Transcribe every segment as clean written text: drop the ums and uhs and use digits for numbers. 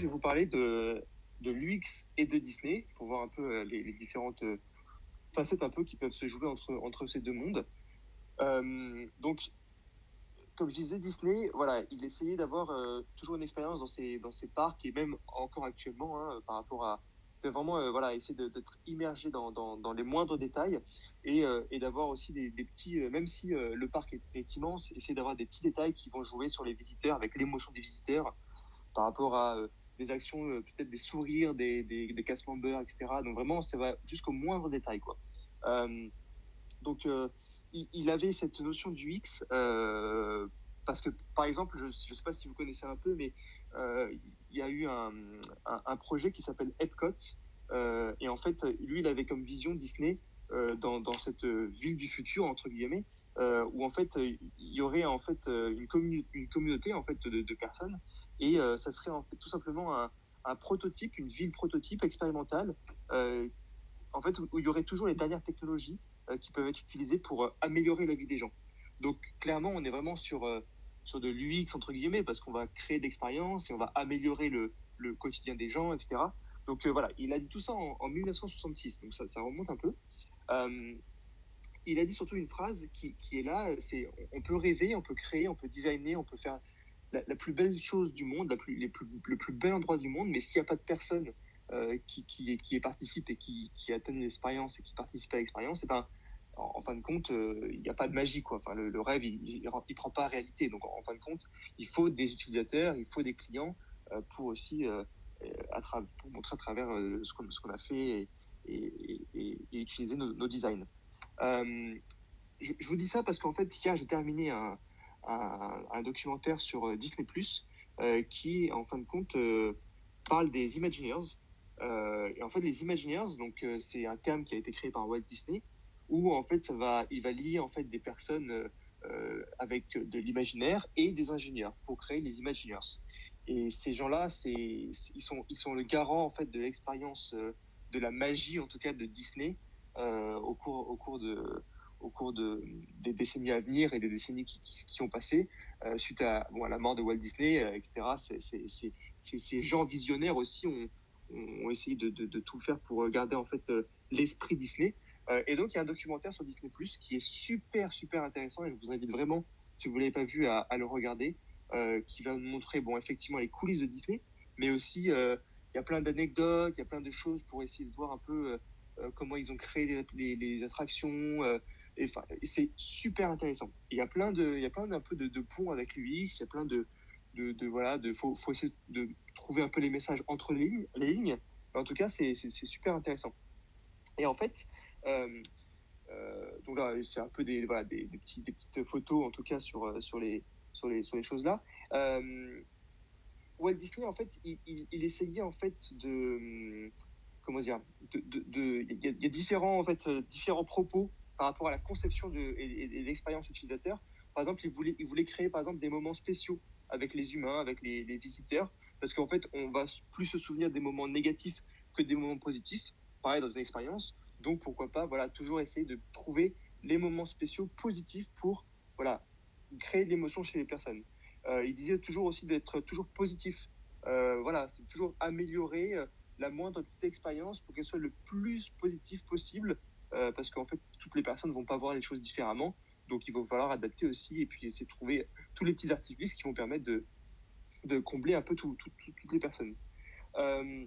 je vais vous parler de l'UX et de Disney pour voir un peu les différentes facettes un peu qui peuvent se jouer entre ces deux mondes. Donc, comme je disais, Disney, voilà, il essayait d'avoir toujours une expérience dans ses parcs et même encore actuellement, hein, par rapport à. C'était vraiment voilà, essayer d'être immergé dans les moindres détails et d'avoir aussi des petits, même si le parc est immense, essayer d'avoir des petits détails qui vont jouer sur les visiteurs, avec l'émotion des visiteurs par rapport à des actions, peut-être des sourires, des cassements de beurre, etc. Donc vraiment, ça va jusqu'au moindre détail, quoi. Euh, donc, il avait cette notion du X parce que, par exemple, je ne sais pas si vous connaissez un peu, mais il y a eu un projet qui s'appelle Epcot. Et en fait, lui, il avait comme vision Disney dans cette ville du futur, entre guillemets, où en fait, il y aurait en fait une communauté en fait de personnes. Et ça serait en fait tout simplement un prototype, une ville prototype expérimentale en fait, où il y aurait toujours les dernières technologies qui peuvent être utilisées pour améliorer la vie des gens. Donc, clairement, on est vraiment sur de l'UX, entre guillemets, parce qu'on va créer de l'expérience et on va améliorer le quotidien des gens, etc. Donc, voilà, il a dit tout ça en 1966, donc ça remonte un peu. Euh, il a dit surtout une phrase qui est là, c'est on peut rêver, on peut créer, on peut designer, on peut faire la plus belle chose du monde, le plus bel endroit du monde, mais s'il n'y a pas de personne qui participe et qui atteignent l'expérience et qui participe à l'expérience, et ben, en fin de compte, il n'y a pas de magie, quoi. Enfin, le rêve, il prend pas à réalité. Donc, en fin de compte, il faut des utilisateurs, il faut des clients pour aussi pour montrer à travers ce qu'on a fait et utiliser nos designs. Euh, je vous dis ça parce qu'en fait, hier, j'ai terminé un documentaire sur Disney+, qui, en fin de compte, parle des Imagineers. Et en fait, les Imagineers, donc, c'est un terme qui a été créé par Walt Disney, où, en fait, il va lier, en fait, des personnes avec de l'imaginaire et des ingénieurs pour créer les Imagineers. Et ces gens-là, ils sont le garant, en fait, de l'expérience, de la magie, en tout cas, de Disney au cours des décennies à venir et des décennies qui ont passé suite à la mort de Walt Disney, etc. Ces gens visionnaires aussi ont essayé de tout faire pour garder en fait l'esprit Disney. Et donc il y a un documentaire sur Disney Plus qui est super intéressant et je vous invite vraiment, si vous ne l'avez pas vu, à le regarder, qui va nous montrer effectivement les coulisses de Disney, mais aussi il y a plein d'anecdotes, il y a plein de choses pour essayer de voir un peu comment ils ont créé les attractions. C'est super intéressant. Il y a plein d'un peu de ponts avec l'UX, il y a plein voilà, faut essayer de trouver un peu les messages entre les lignes. Mais en tout cas, c'est super intéressant. Et en fait, donc là, c'est un peu voilà, des petites photos, en tout cas, sur les choses là. Walt Disney, en fait, il essayait, en fait, comment dire, il y a différents, en fait, différents propos par rapport à la conception et l'expérience utilisateur. Par exemple, il voulait créer, par exemple, des moments spéciaux avec les humains, avec les visiteurs, parce qu'en fait, on va plus se souvenir des moments négatifs que des moments positifs, pareil dans une expérience. Donc, pourquoi pas, voilà, toujours essayer de trouver les moments spéciaux positifs pour, voilà, créer de l'émotion chez les personnes. Il disait toujours aussi d'être toujours positif. Voilà, c'est toujours améliorer la moindre petite expérience pour qu'elle soit le plus positive possible, parce qu'en fait, toutes les personnes ne vont pas voir les choses différemment. Donc, il va falloir adapter aussi et puis essayer de trouver tous les petits artifices qui vont permettre de combler un peu toutes les personnes. Euh,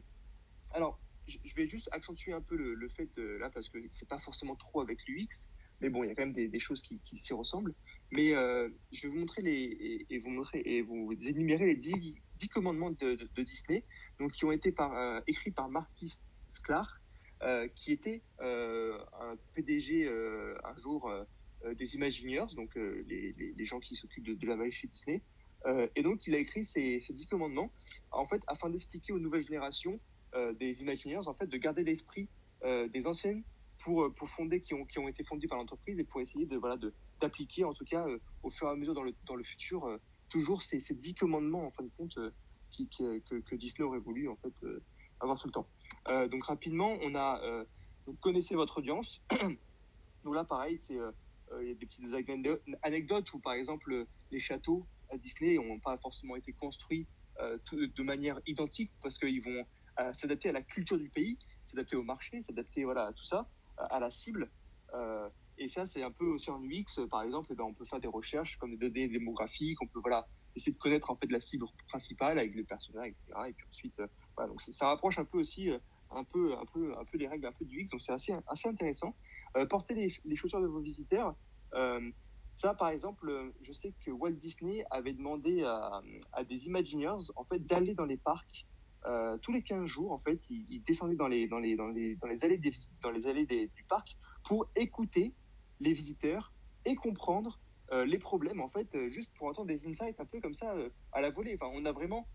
alors, je vais juste accentuer un peu le fait là parce que c'est pas forcément trop avec l'UX, mais bon, il y a quand même des choses qui s'y ressemblent. Mais je vais vous montrer et vous énumérer les 10 commandements de Disney, donc qui ont été écrits par Marty Sklar, qui était un PDG un jour des Imagineers, donc les gens qui s'occupent de la magie chez Disney. Et donc, il a écrit ces 10 commandements, en fait, afin d'expliquer aux nouvelles générations des Imagineers, en fait, de garder l'esprit des anciennes pour fonder, qui ont été fondées par l'entreprise et pour essayer d'appliquer, en tout cas, au fur et à mesure dans le futur, toujours ces 10 commandements, en fin de compte, que Disney aurait voulu, en fait, avoir tout le temps. Donc, rapidement, on a, donc, connaissez votre audience. Donc là, pareil, il y a des petites anecdotes où, par exemple, les châteaux à Disney n'ont pas forcément été construits de manière identique parce qu'ils vont s'adapter à la culture du pays, s'adapter au marché, s'adapter à tout ça, à la cible. Et ça, c'est un peu aussi en UX, par exemple, on peut faire des recherches comme des données démographiques, on peut essayer de connaître en fait la cible principale avec les personnages, etc. Et puis ensuite, donc ça rapproche un peu aussi un peu les règles un peu du UX, donc c'est assez intéressant. Porter les chaussures de vos visiteurs. Ça, par exemple, je sais que Walt Disney avait demandé à des Imagineers en fait d'aller dans les parcs tous les 15 jours. En fait, ils descendaient dans les allées du parc pour écouter les visiteurs et comprendre les problèmes, en fait, juste pour entendre des insights un peu comme ça à la volée. Enfin, on a vraiment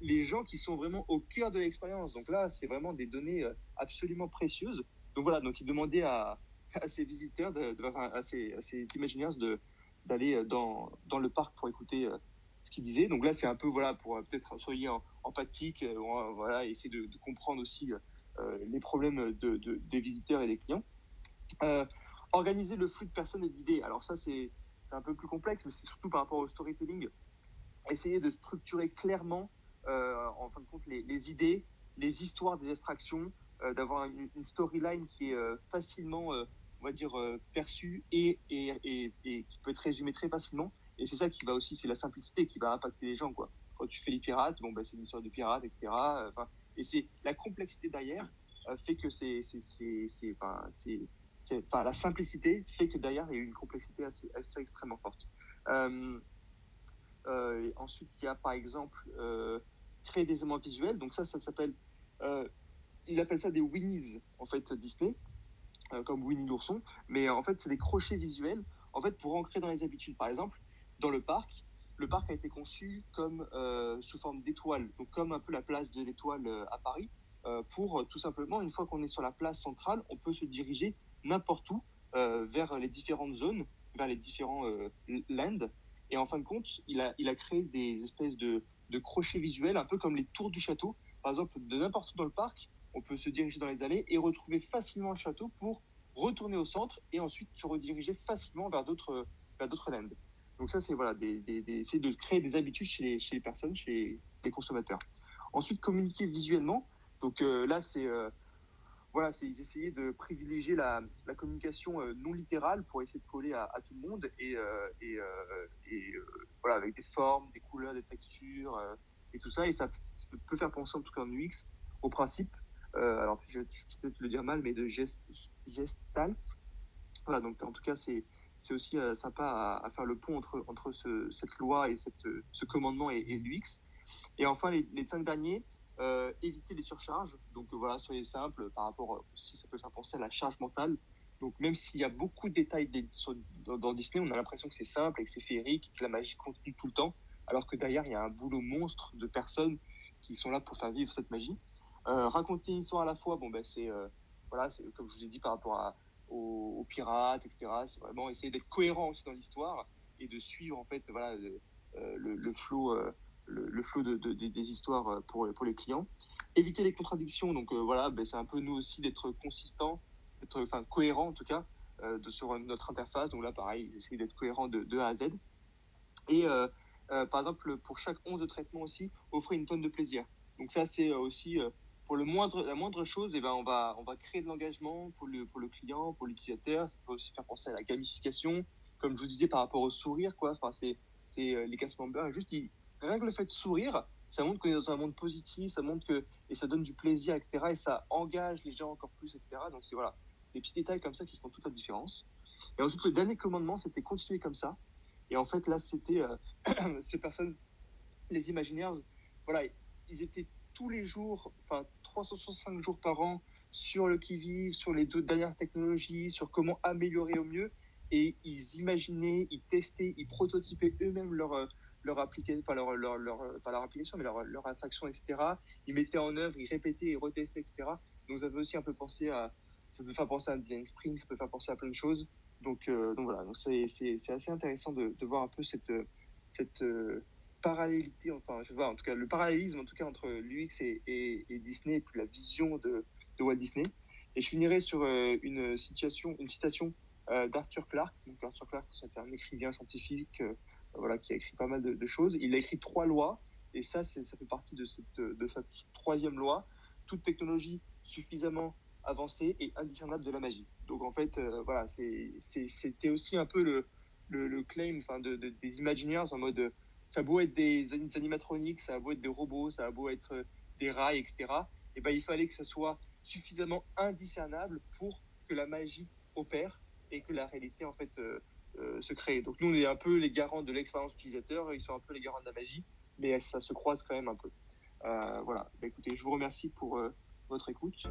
les gens qui sont vraiment au cœur de l'expérience. Donc là, c'est vraiment des données absolument précieuses. Donc voilà, donc ils demandaient à ces visiteurs, à ces Imagineers d'aller dans le parc pour écouter ce qu'ils disaient. Donc là, c'est un peu pour peut-être soyez empathique, essayer de comprendre aussi les problèmes des visiteurs et des clients. Organiser le flux de personnes et d'idées. Alors ça, c'est un peu plus complexe, mais c'est surtout par rapport au storytelling. Essayer de structurer clairement, en fin de compte, les idées, les histoires des abstractions, d'avoir une storyline qui est facilement, on va dire, perçue et qui peut être résumée très facilement. Et c'est ça qui va aussi, c'est la simplicité qui va impacter les gens, quoi. Quand tu fais les pirates, c'est une histoire de pirates, etc. Et c'est la complexité derrière fait que la simplicité fait que derrière il y a une complexité assez extrêmement forte. Ensuite, il y a par exemple créer des éléments visuels. Donc ça s'appelle, il appelle ça des Winnies en fait Disney, comme Winnie l'ourson. Mais en fait, c'est des crochets visuels en fait pour ancrer dans les habitudes. Par exemple, dans le parc a été conçu comme sous forme d'étoile, donc comme un peu la place de l'étoile à Paris. Pour tout simplement, une fois qu'on est sur la place centrale, on peut se diriger n'importe où vers les différentes zones, vers les différents lands. Et en fin de compte, il a créé des espèces de crochets visuels, un peu comme les tours du château. Par exemple, de n'importe où dans le parc, on peut se diriger dans les allées et retrouver facilement le château pour retourner au centre et ensuite se rediriger facilement vers d'autres lands. Donc ça, c'est essayer de créer des habitudes chez les personnes, chez les consommateurs. Ensuite, communiquer visuellement. Donc là, c'est ils essayaient de privilégier la communication non littérale pour essayer de coller à tout le monde avec des formes, des couleurs, des textures et tout ça. Et ça peut faire penser, en tout cas en UX, au principe, alors je vais peut-être le dire mal, mais de gestalt. Voilà, donc en tout cas, c'est aussi sympa à faire le pont entre cette loi et ce commandement et l'UX. Et enfin, les 5 derniers, éviter les surcharges. Donc soyez simple par rapport si ça peut faire penser à la charge mentale. Donc même s'il y a beaucoup de détails dans Disney, on a l'impression que c'est simple et que c'est féerique, que la magie continue tout le temps, alors que derrière, il y a un boulot monstre de personnes qui sont là pour faire vivre cette magie. Raconter une histoire à la fois, c'est comme je vous ai dit par rapport aux pirates, etc. C'est vraiment essayer d'être cohérent aussi dans l'histoire et de suivre en fait le flow le flow des histoires pour les clients. Éviter les contradictions, donc c'est un peu nous aussi d'être consistant, d'être cohérent en tout cas sur notre interface. Donc là, pareil, ils essayent d'être cohérents de A à Z. Et par exemple, pour chaque 11 de traitement aussi, offrir une tonne de plaisir. Donc ça, c'est aussi pour la moindre chose, on va créer de l'engagement pour le client, pour l'utilisateur. Ça peut aussi faire penser à la gamification, comme je vous disais par rapport au sourire, quoi. C'est les cast members. Juste, rien que le fait de sourire, ça montre qu'on est dans un monde positif, et ça donne du plaisir, etc. Et ça engage les gens encore plus, etc. Donc c'est des petits détails comme ça qui font toute la différence. Et ensuite, le dernier commandement, c'était continuer comme ça. Et en fait, là, c'était ces personnes, les Imagineers, ils étaient tous les jours, 365 jours par an, sur le qui-vive, sur les 2 dernières technologies, sur comment améliorer au mieux. Et ils imaginaient, ils testaient, ils prototypaient eux-mêmes leur application, pas leur application, mais leur abstraction, etc. Ils mettaient en œuvre, ils répétaient, ils retestaient, etc. Donc, ça veut aussi un peu penser ça peut faire penser à un design sprint, ça peut faire penser à plein de choses. Donc voilà, donc c'est assez intéressant de voir un peu cette parallélité, en tout cas le parallélisme en tout cas entre l'UX et Disney et puis la vision de Walt Disney. Et je finirai sur une citation d'Arthur Clarke. Donc Arthur Clarke, c'est un écrivain scientifique qui a écrit pas mal de choses. Il a écrit 3 lois Et ça fait partie de cette troisième loi. Toute technologie suffisamment avancée est indiscernable de la magie. Donc en fait, voilà, c'était aussi un peu le claim des Imagineers, en mode ça a beau être des animatroniques, ça a beau être des robots, ça a beau être des rails, etc. Et ben, il fallait que ça soit suffisamment indiscernable pour que la magie opère et que la réalité en fait se crée. Donc nous, on est un peu les garants de l'expérience utilisateur, ils sont un peu les garants de la magie, mais ça se croise quand même un peu. Voilà. Bah, écoutez, je vous remercie pour votre écoute.